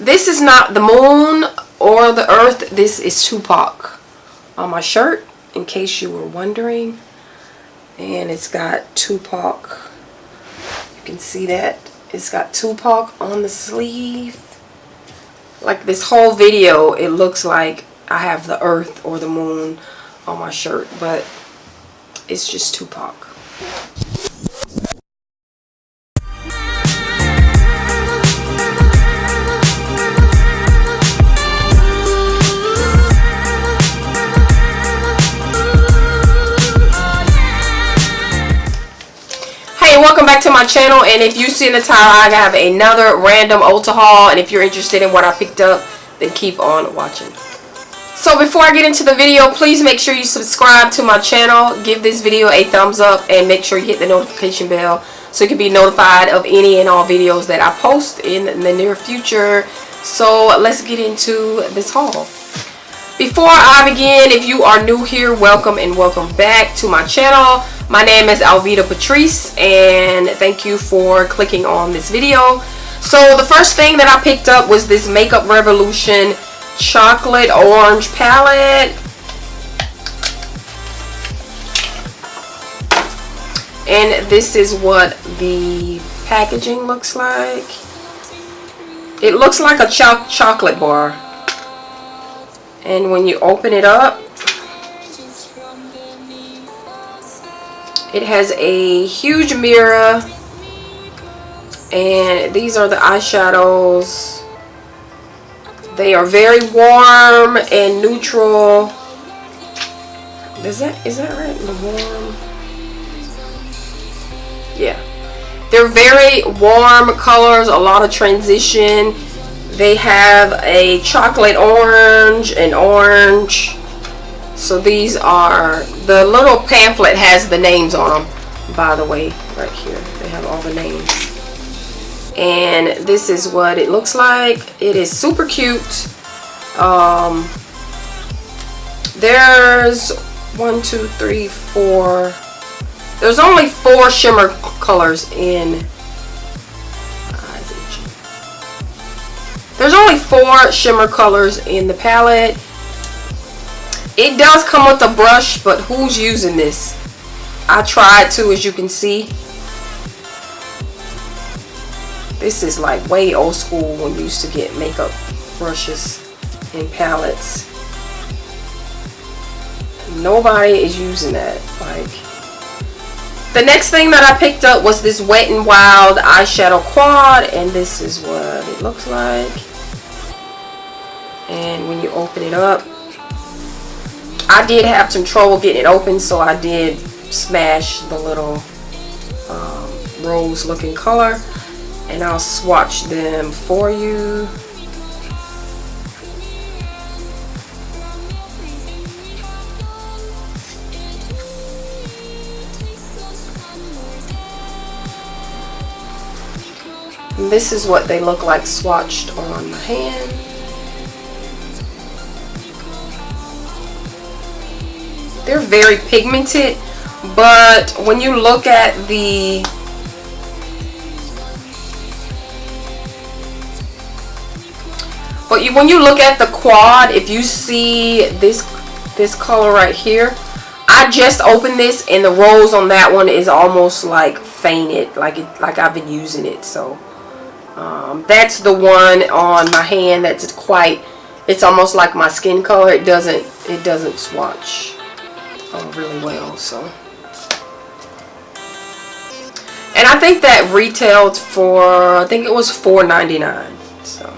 This is not the moon or the earth. This is Tupac on my shirt, in case you were wondering. And it's got Tupac. You can see that. It's got Tupac on the sleeve. Like this whole video, it looks like I have the earth or the moon on my shirt, but it's just Tupac. Welcome back to my channel, and if you see in the title, I have another random Ulta haul, and if you're interested in what I picked up, then keep on watching. So before I get into the video, please make sure you subscribe to my channel, give this video a thumbs up, and make sure you hit the notification bell so you can be notified of any and all videos that I post in the near future. So let's get into this haul. Before I begin, if you are new here, welcome and welcome back to my channel. My name is Alvita Patrice, and thank you for clicking on this video. So the first thing that I picked up was this Makeup Revolution chocolate orange palette. And this is what the packaging looks like. It looks like a chocolate bar. And when you open it up, it has a huge mirror, and these are the eyeshadows. They are very warm and neutral. Is that right? The warm? Yeah. They're very warm colors, a lot of transition. They have a chocolate orange and orange. So these are, the little pamphlet has the names on them, by the way, right here. They have all the names. And this is what it looks like. It is super cute. There's 1, 2, 3, 4. There's only 4 shimmer colors in. There's only 4 shimmer colors in the palette. It does come with a brush, but who's using this? I tried to, as you can see. This is like way old school when you used to get makeup brushes and palettes. Nobody is using that. Like, the next thing that I picked up was this Wet n Wild eyeshadow quad, and this is what it looks like. And when you open it up, I did have some trouble getting it open, so I did smash the little rose looking color, and I'll swatch them for you. And this is what they look like swatched on my hand. They're very pigmented, but when you look at the when you look at the quad, if you see this color right here, I just opened this, and the rose on that one is almost like fainted, like I've been using it. So that's the one on my hand that's it's almost like my skin color. It doesn't swatch really well. So, and I think that retailed for, I think it was $4.99. So,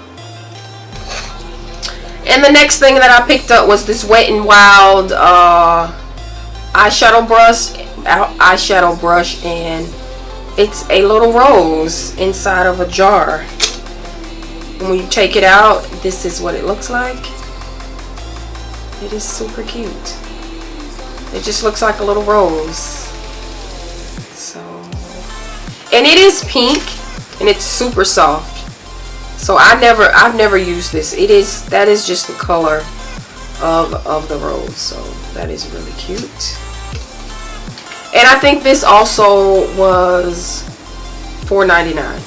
and the next thing that I picked up was this Wet n Wild eyeshadow brush, and it's a little rose inside of a jar. And when you take it out, this is what it looks like. It is super cute. It just looks like a little rose. So, and it is pink, and it's super soft. So I've never used this. That is just the color of the rose. So that is really cute. And I think this also was $4.99.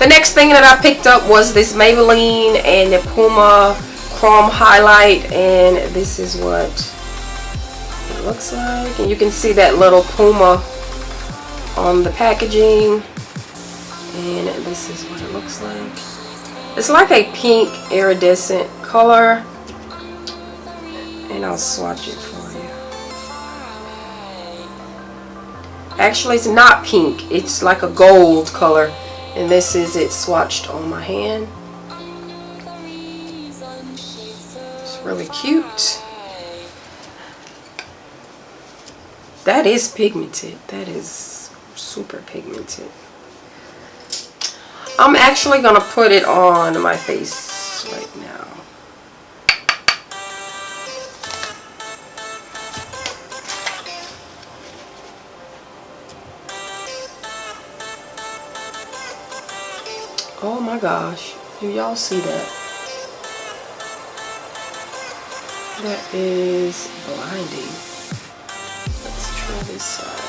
The next thing that I picked up was this Maybelline and the Puma Chrome Highlight, and this is what it looks like. And you can see that little Puma on the packaging, and this is what it looks like. It's like a pink iridescent color, and I'll swatch it for you. Actually, it's not pink, it's like a gold color, and this is it swatched on my hand. It's really cute. That is pigmented. That is super pigmented. I'm actually gonna put it on my face right now. Oh my gosh, do y'all see that? That is blinding. Let's try this side.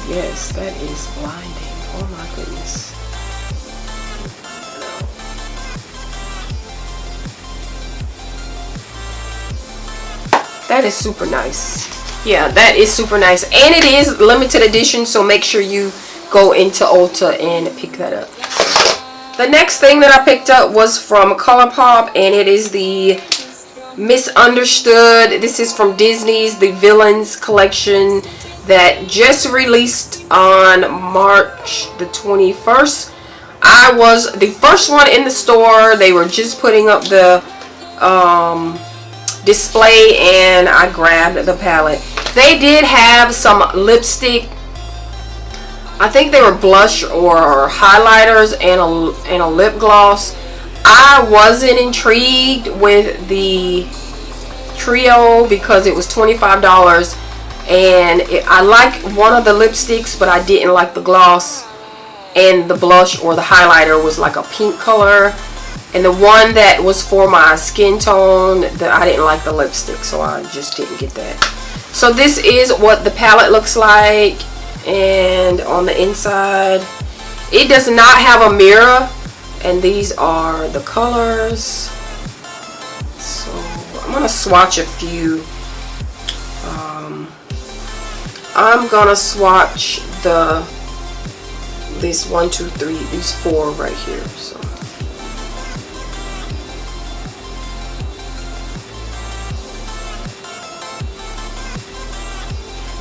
Yes, that is blinding. Oh my goodness. That is super nice. Yeah, that is super nice. And it is limited edition, so make sure you go into Ulta and pick that up. The next thing that I picked up was from Colourpop, and it is the Misunderstood. This is from Disney's The Villains collection that just released on March the 21st. I was the first one in the store. They were just putting up the display, and I grabbed the palette. They did have some lipstick. I think they were blush or highlighters and a lip gloss. I wasn't intrigued with the trio because it was $25. And I liked one of the lipsticks, but I didn't like the gloss, and the blush or the highlighter was like a pink color, and the one that was for my skin tone, I didn't like the lipstick, so I just didn't get that. So this is what the palette looks like, and on the inside it does not have a mirror, and these are the colors. So I'm gonna swatch a few. I'm gonna swatch these 1, 2, 3, these 4 right here. So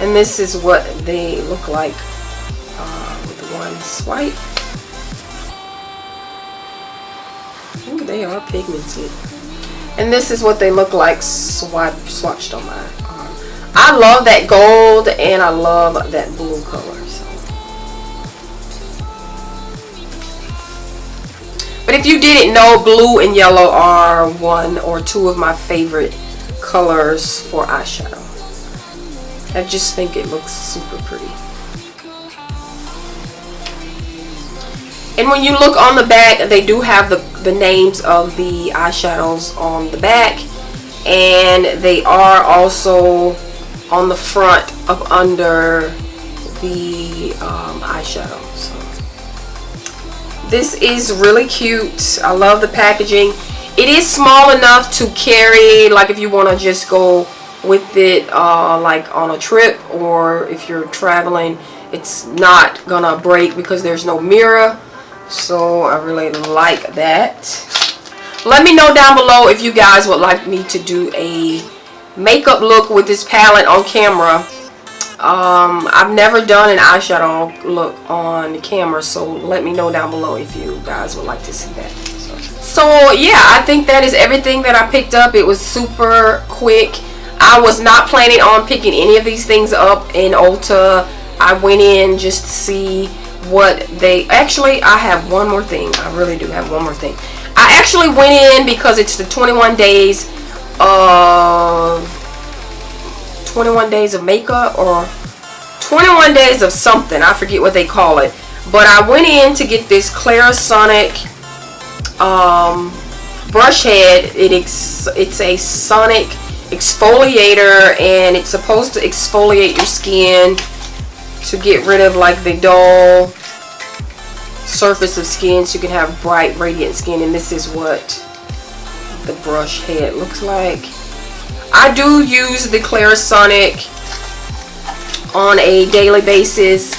and this is what they look like with one swipe. Ooh, they are pigmented. And this is what they look like swatched on my arm. I love that gold, and I love that blue color. So. But if you didn't know, blue and yellow are 1 or 2 of my favorite colors for eyeshadow. I just think it looks super pretty. And when you look on the back, they do have the names of the eyeshadows on the back, and they are also on the front of under the eyeshadow. So this is really cute. I love the packaging. It is small enough to carry, like if you want to just go with it like on a trip, or if you're traveling. It's not gonna break because there's no mirror, so I really like that. Let me know down below if you guys would like me to do a makeup look with this palette on camera. I've never done an eyeshadow look on camera, so let me know down below if you guys would like to see that. So yeah, I think that is everything that I picked up. It was super quick. I was not planning on picking any of these things up in Ulta. I went in just to see what they... Actually, I have one more thing. I really do have one more thing. I actually went in because it's the 21 days of makeup, or 21 days of something. I forget what they call it. But I went in to get this Clarisonic brush head. It's a sonic exfoliator, and it's supposed to exfoliate your skin to get rid of like the dull surface of skin so you can have bright, radiant skin. And this is what the brush head looks like. I do use the Clarisonic on a daily basis,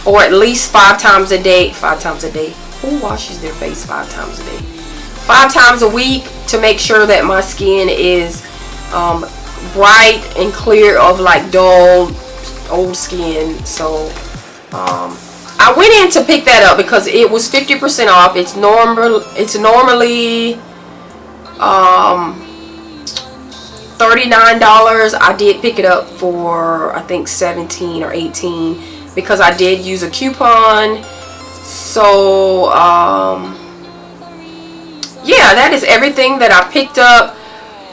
or at least 5 times a day. 5 times a day. Who washes their face 5 times a day? 5 times a week, to make sure that my skin is bright and clear of like dull old skin. So I went in to pick that up because it was 50% off. It's normally $39. I did pick it up for I think $17 or $18 because I did use a coupon. So yeah, that is everything that I picked up.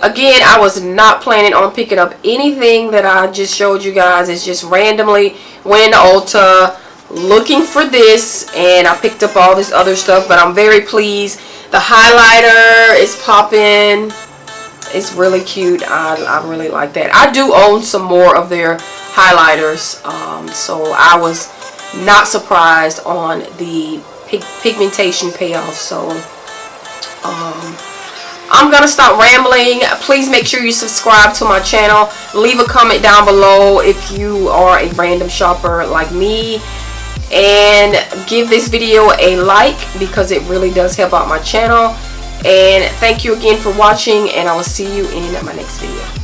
Again, I was not planning on picking up anything that I just showed you guys. It's just randomly went into Ulta looking for this, and I picked up all this other stuff. But I'm very pleased. The highlighter is popping. It's really cute. I really like that. I do own some more of their highlighters, so I was not surprised on the pigmentation payoff. So I'm gonna stop rambling. Please make sure you subscribe to my channel. Leave a comment down below if you are a random shopper like me, and give this video a like because it really does help out my channel. And thank you again for watching, and I will see you in my next video.